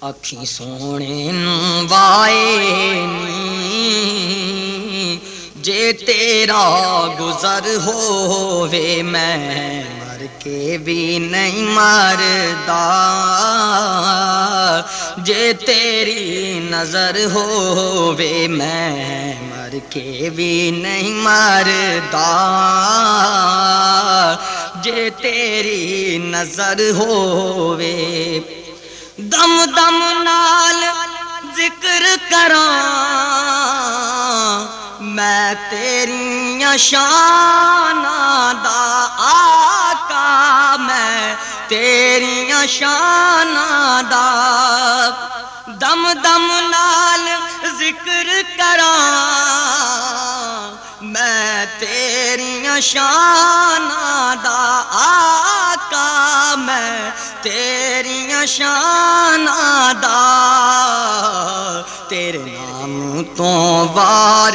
اکھی سونے وائے نی جے تیرا گزر ہووے میں مر کے بھی نہیں مردا جے تیری نظر ہووے میں مر کے بھی نہیں مردا جے تیری نظر ہووے دم دم نال ذکر کراں میں تیریاں شاناں دا آقا میں تیریاں شاناں دا دم دم نال ذکر کراں میں تیریاں شاناں دا آقا میں تیریاں شاناں دا تیرے نام تو وار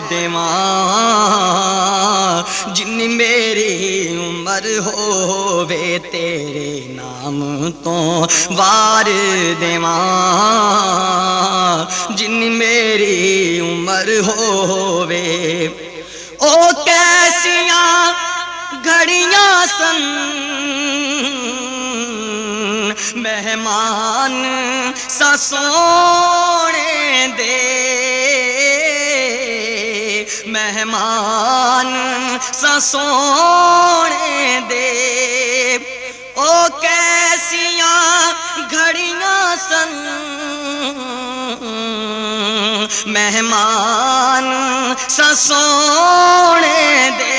دیواں جن میری عمر ہووے تیرے نام تو وار دیواں جن میری عمر ہووے او کیسیاں گھڑیاں سن مہمان سا سونے دے مہمان سا سونے دے او کیسیاں گھڑیاں سن مہمان سا سونے دے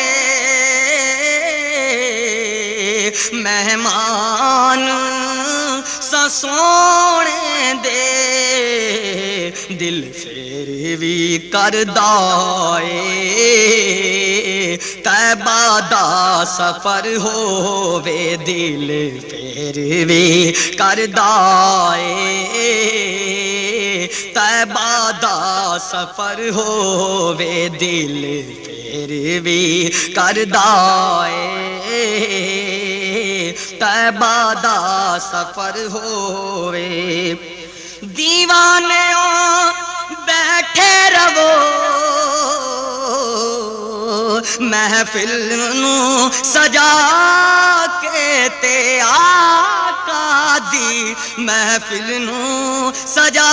مہمان سا سونے دے دل پھر بھی کردا اے طیبہ دا سفر ہووے دل پھر بھی کردا اے طیبہ دا سفر ہووے دل پھر بھی کردا اے طیبہ دا سفر ہووے دیوانیوں بیٹھے رہو محفل نو سجا کے تے آقا دی محفل نو سجا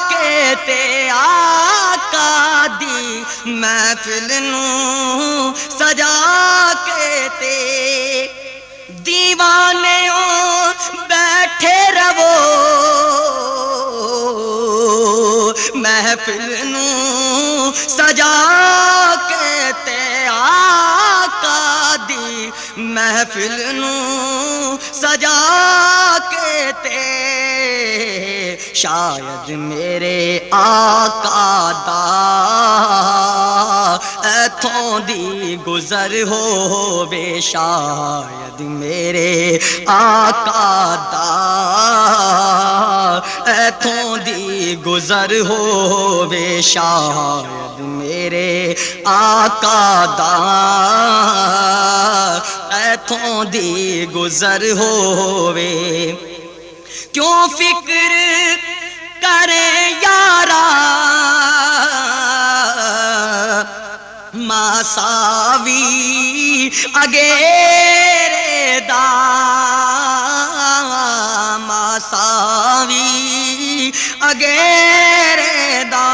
کے تے آقا دی محفل نو سجا کے تے دیوانیوں بیٹھے رہو محفل نو سجا کے تے آقا دی محفل نو سجا کے تے شاید میرے آقا دا ایتھوں دی گزر ہووے شاید میرے آقا دا ایتھوں دی گزر ہووے شاید میرے آقا دا ایتھوں دی گزر ہووے کیوں فکر کرے یارا ماساوی اگیرے دا ماساوی اگیرے دا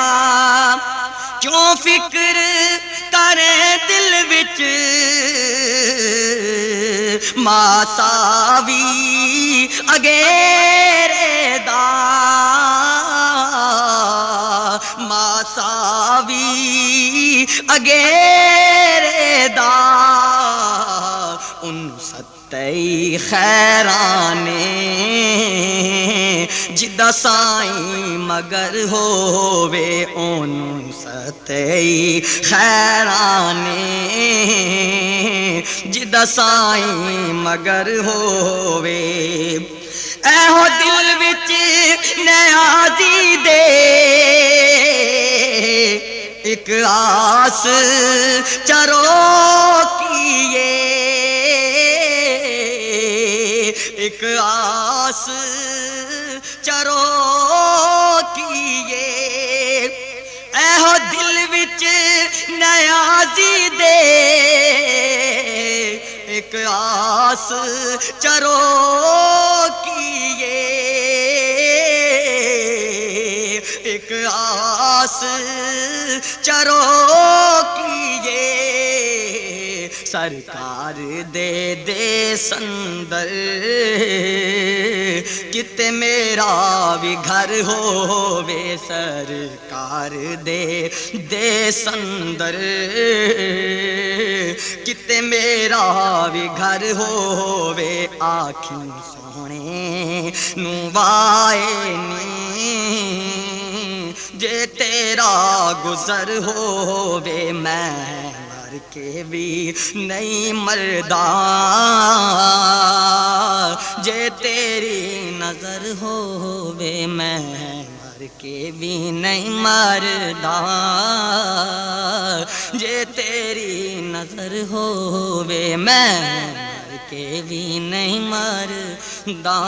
کیوں فکر کرے دل وچ ماساوی اگیرے دا ماساوی اگیرے دا ان ستئی خیرانے جدہ سائیں مگر ہووے ان ستئی خیرانے جدہ سائیں مگر ہووے اے ہو دل وچ نیازی دے ایک آس چرو کیے ایک آس چروکیے اے ہو دل وچ نیازی دے ایک آس چروکیے ایک آس چروکیے سرکار دے سندر کتے میرا بھی گھر ہووے سرکار دے سندر کتے میرا بھی گھر ہووے آکھیں سونے نو وائے نی جے تیرا گزر ہووے میں مر کے بھی نہیں مردا جے تیری نظر ہووے میں مر کے بھی نہیں مردا جے تیری نظر ہووے میں مر کے بھی نہیں مردا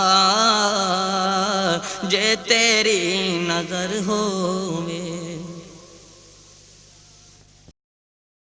جے تیری نظر ہووے